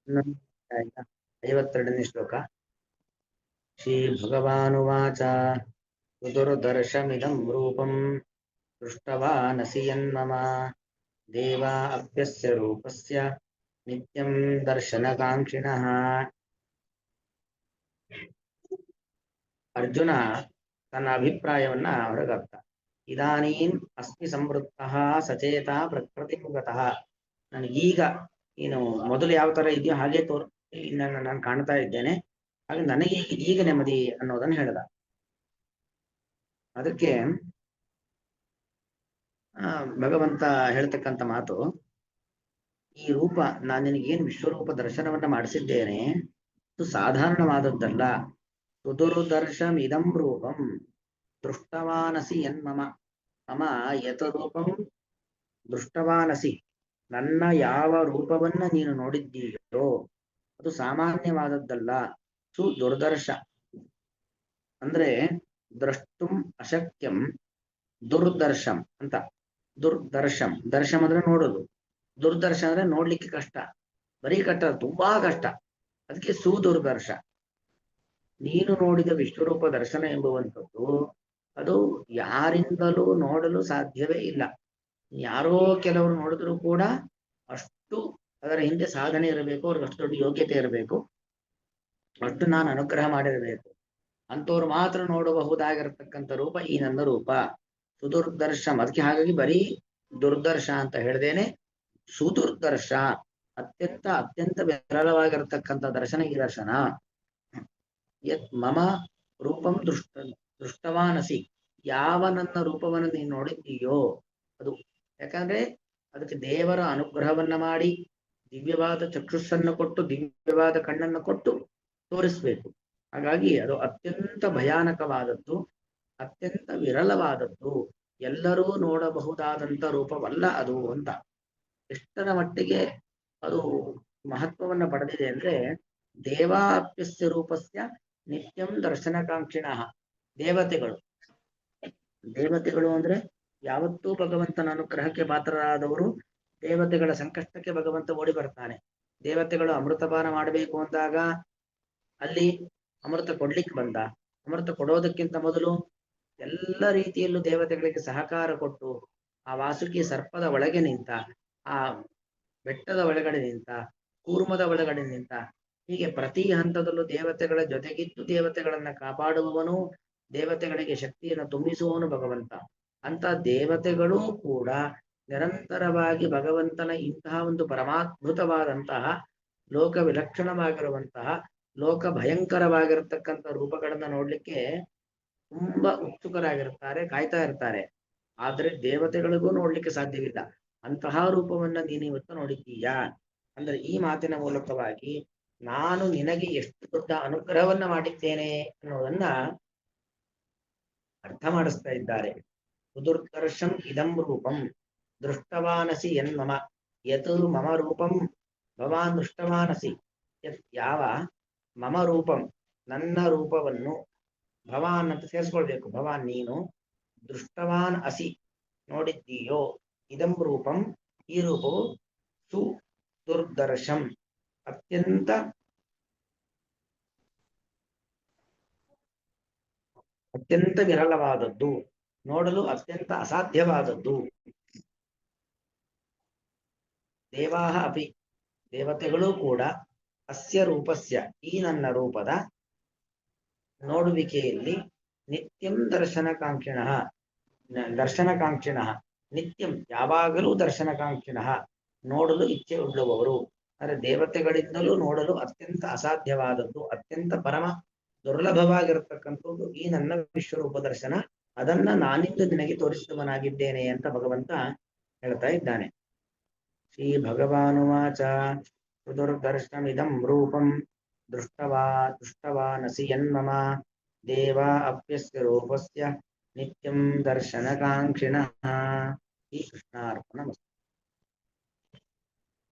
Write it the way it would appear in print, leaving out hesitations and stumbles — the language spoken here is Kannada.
52ನೇ ಶ್ಲೋಕ. ಶ್ರೀ ಭಗವಾನುವಾಚ ಸುದುರ್ದರ್ಶಮಿದಂ ರೂಪಂ ದೃಷ್ಟವಾನಸಿ ಯನ್ಮಮ ದೇವಾ ಅಪ್ಯಸ್ಯ ರೂಪಸ್ಯ ನಿತ್ಯಂ ದರ್ಶನಕಾಂಕ್ಷಿಣಃ. ಅರ್ಜುನ ತನ್ನ ಅಭಿಪ್ರಾಯವನ್ನ ಹೊರಗಾಕ್ತ. ಇದಾನೀಂ ಅಸ್ಮಿ ಸಂವೃತ್ತಃ ಸಚೇತ ಪ್ರಕೃತಿಮುಗತಃ. ನನಗೀಗ ನೀನು ಮೊದಲು ಯಾವ ತರ ಇದೆಯೋ ಹಾಗೆ ನಾನು ಕಾಣ್ತಾ ಇದ್ದೇನೆ, ಹಾಗೆ ನನಗೆ ಈಗ ನೆಮ್ಮದಿ ಅನ್ನೋದನ್ನ ಹೇಳ್ದ. ಅದಕ್ಕೆ ಭಗವಂತ ಹೇಳ್ತಕ್ಕಂಥ ಮಾತು, ಈ ರೂಪ ನಾನು ನಿನಗೇನು ವಿಶ್ವರೂಪ ದರ್ಶನವನ್ನ ಮಾಡಿಸಿದ್ದೇನೆ ಇದು ಸಾಧಾರಣವಾದದ್ದಲ್ಲ. ಸುದುರ್ದರ್ಶಮಿದಂ ರೂಪಂ ದೃಷ್ಟವಾನಸಿ ಯನ್ಮಮ ಮಮ ಯತ ರೂಪಂ ದೃಷ್ಟವಾನಸಿ. ನನ್ನ ಯಾವ ರೂಪವನ್ನ ನೀನು ನೋಡಿದ್ದೀಯೋ ಅದು ಸಾಮಾನ್ಯವಾದದ್ದಲ್ಲ. ಸುದುರ್ದರ್ಶ ಅಂದ್ರೆ ದ್ರಷ್ಟುಂ ಅಶಕ್ಯಂ ದುರ್ದರ್ಶಂ ಅಂತ. ದುರ್ದರ್ಶಂ, ದರ್ಶಂ ಅಂದ್ರೆ ನೋಡೋದು, ದುರ್ದರ್ಶ ಅಂದ್ರೆ ನೋಡ್ಲಿಕ್ಕೆ ಕಷ್ಟ, ಬರೀ ಕಷ್ಟ, ತುಂಬಾ ಕಷ್ಟ. ಅದಕ್ಕೆ ಸುದುರ್ದರ್ಶ. ನೀನು ನೋಡಿದ ವಿಶ್ವರೂಪ ದರ್ಶನ ಎಂಬುವಂಥದ್ದು ಅದು ಯಾರಿಂದಲೂ ನೋಡಲು ಸಾಧ್ಯವೇ ಇಲ್ಲ. ಯಾರೋ ಕೆಲವರು ನೋಡಿದ್ರು ಕೂಡ ಅಷ್ಟು ಅದರ ಹಿಂದೆ ಸಾಧನೆ ಇರಬೇಕು, ಅವ್ರಿಗೆ ಅಷ್ಟು ದೊಡ್ಡ ಯೋಗ್ಯತೆ ಇರಬೇಕು, ಅಷ್ಟು ನಾನು ಅನುಗ್ರಹ ಮಾಡಿರಬೇಕು. ಅಂಥವ್ರು ಮಾತ್ರ ನೋಡಬಹುದಾಗಿರತಕ್ಕಂಥ ರೂಪ ಈ ನನ್ನ ರೂಪ ಸುದುರ್ದರ್ಶಂ. ಅದಕ್ಕೆ ಹಾಗಾಗಿ ಬರೀ ದುರ್ದರ್ಶ ಅಂತ ಹೇಳ್ದೇನೆ ಸುದುರ್ದರ್ಶ, ಅತ್ಯಂತ ವಿರಳವಾಗಿರತಕ್ಕಂಥ ದರ್ಶನ ಈ ದರ್ಶನ. ಯತ್ ಮಮ ರೂಪಂ ದೃಷ್ಟವಾನಸಿ, ಯಾವ ನನ್ನ ರೂಪವನ್ನು ನೀನು ನೋಡಿದ್ದೀಯೋ ಅದು. ಯಾಕಂದ್ರೆ ಅದಕ್ಕೆ ದೇವರ ಅನುಗ್ರಹವನ್ನ ಮಾಡಿ ದಿವ್ಯವಾದ ಚಕ್ಷುಸ್ಸನ್ನು ಕೊಟ್ಟು ದಿವ್ಯವಾದ ಕಣ್ಣನ್ನು ಕೊಟ್ಟು ತೋರಿಸ್ಬೇಕು. ಹಾಗಾಗಿ ಅದು ಅತ್ಯಂತ ಭಯಾನಕವಾದದ್ದು, ಅತ್ಯಂತ ವಿರಳವಾದದ್ದು, ಎಲ್ಲರೂ ನೋಡಬಹುದಾದಂಥ ರೂಪವಲ್ಲ ಅದು ಅಂತ. ಎಷ್ಟರ ಮಟ್ಟಿಗೆ ಅದು ಮಹತ್ವವನ್ನ ಪಡೆದಿದೆ ಅಂದ್ರೆ, ದೇವಾಪ್ಯಸ್ಯ ರೂಪಸ್ಯ ನಿತ್ಯಂ ದರ್ಶನಕಾಂಕ್ಷಿಣಃ. ದೇವತೆಗಳು ಅಂದ್ರೆ ಯಾವತ್ತೂ ಭಗವಂತನ ಅನುಗ್ರಹಕ್ಕೆ ಪಾತ್ರರಾದವರು. ದೇವತೆಗಳ ಸಂಕಷ್ಟಕ್ಕೆ ಭಗವಂತ ಓಡಿ ಬರ್ತಾನೆ. ದೇವತೆಗಳು ಅಮೃತಪಾನ ಮಾಡಬೇಕು ಅಂದಾಗ ಅಲ್ಲಿ ಅಮೃತ ಕೊಡ್ಲಿಕ್ಕೆ ಬಂದ. ಅಮೃತ ಕೊಡೋದಕ್ಕಿಂತ ಮೊದಲು ಎಲ್ಲ ರೀತಿಯಲ್ಲೂ ದೇವತೆಗಳಿಗೆ ಸಹಕಾರ ಕೊಟ್ಟು ಆ ವಾಸುಕಿ ಸರ್ಪದ ಒಳಗೆ ನಿಂತ, ಆ ಬೆಟ್ಟದ ಒಳಗಡೆ ನಿಂತ, ಕೂರ್ಮದ ಒಳಗಡೆ ನಿಂತ, ಹೀಗೆ ಪ್ರತಿ ಹಂತದಲ್ಲೂ ದೇವತೆಗಳ ಜೊತೆಗಿದ್ದು ದೇವತೆಗಳನ್ನ ಕಾಪಾಡುವವನು, ದೇವತೆಗಳಿಗೆ ಶಕ್ತಿಯನ್ನು ತುಂಬಿಸುವವನು ಭಗವಂತ. ಅಂತ ದೇವತೆಗಳೂ ಕೂಡ ನಿರಂತರವಾಗಿ ಭಗವಂತನ ಇಂತಹ ಒಂದು ಪರಮಾದ್ಭುತವಾದಂತಹ ಲೋಕ ವಿಲಕ್ಷಣವಾಗಿರುವಂತಹ ಲೋಕ ಭಯಂಕರವಾಗಿರತಕ್ಕಂಥ ರೂಪಗಳನ್ನ ನೋಡ್ಲಿಕ್ಕೆ ತುಂಬಾ ಉತ್ಸುಕರಾಗಿರ್ತಾರೆ, ಕಾಯ್ತಾ ಇರ್ತಾರೆ. ಆದ್ರೆ ದೇವತೆಗಳಿಗೂ ನೋಡ್ಲಿಕ್ಕೆ ಸಾಧ್ಯವಿಲ್ಲ. ಅಂತಹ ರೂಪವನ್ನ ನೀನು ಇವತ್ತು ನೋಡಿದ್ದೀಯಾ ಅಂದ್ರೆ ಈ ಮಾತಿನ ಮೂಲಕವಾಗಿ ನಾನು ನಿನಗೆ ಎಷ್ಟು ದೊಡ್ಡ ಅನುಗ್ರಹವನ್ನ ಮಾಡಿದ್ದೇನೆ ಅನ್ನೋದನ್ನ ಅರ್ಥ ಮಾಡಿಸ್ತಾ ಇದ್ದಾರೆ. ಸುದುರ್ದರ್ಶಂ ಇದಂ ರೂಪಂ ದೃಷ್ಟವಾನಸಿ ಯನ್ಮಮ ಯತ್ ಮಮ ರೂಪಂ ಭವಾನ್ ದೃಷ್ಟವಾನಸಿ. ಯಾವ ಮಮ ರೂಪಂ ನನ್ನ ರೂಪವನ್ನು ಭವಾನ್ ಅಂತ ಸೇರಿಸ್ಕೊಳ್ಬೇಕು, ಭವಾನ್ ನೀನು ದೃಷ್ಟವಾನ್ ಅಸಿ ನೋಡಿದ್ದೀಯೋ, ಇದಂ ರೂಪಂ ಈ ರೂಪವು ಸುದುರ್ದರ್ಶಂ ಅತ್ಯಂತ ವಿರಳವಾದದ್ದು, ನೋಡಲು ಅತ್ಯಂತ ಅಸಾಧ್ಯವಾದದ್ದು. ದೇವಾಹ ಅಪಿ ದೇವತೆಗಳು ಕೂಡ ಅಸ್ಯ ರೂಪಸ್ಯ ಈ ನನ್ನ ರೂಪದ ನೋಡುವಿಕೆಯಲ್ಲಿ ನಿತ್ಯಂ ದರ್ಶನಕಾಂಕ್ಷಿಣಃ ನಿತ್ಯಂ ಯಾವಾಗಲೂ ದರ್ಶನಕಾಂಕ್ಷಿಣಃ ನೋಡಲು ಇಚ್ಛೆ ಉಳ್ಳುವವರು. ಅಂದರೆ ದೇವತೆಗಳಿಂದಲೂ ನೋಡಲು ಅತ್ಯಂತ ಅಸಾಧ್ಯವಾದದ್ದು, ಅತ್ಯಂತ ಪರಮ ದುರ್ಲಭವಾಗಿರತಕ್ಕಂಥದ್ದು ಈ ನನ್ನ ವಿಶ್ವರೂಪ ದರ್ಶನ. ಅದನ್ನ ನಾನಿಂದು ನಿನಗೆ ತೋರಿಸಿದವನಾಗಿದ್ದೇನೆ ಅಂತ ಭಗವಂತ ಹೇಳ್ತಾ ಇದ್ದಾನೆ. ಶ್ರೀ ಭಗವಾನುವಾಚ ಸುದುರ್ದರ್ಶಮಿದಂ ರೂಪಂ ದೃಷ್ಟವಾನಸಿ ಯನ್ಮಮ ದೇವಾ ಅಪ್ಯಸ್ಯ ರೂಪಸ್ಯ ನಿತ್ಯಂ ದರ್ಶನಕಾಂಕ್ಷಿಣಃ. ಶ್ರೀ ಕೃಷ್ಣಾರ್ಪಣಮಸ್ತು.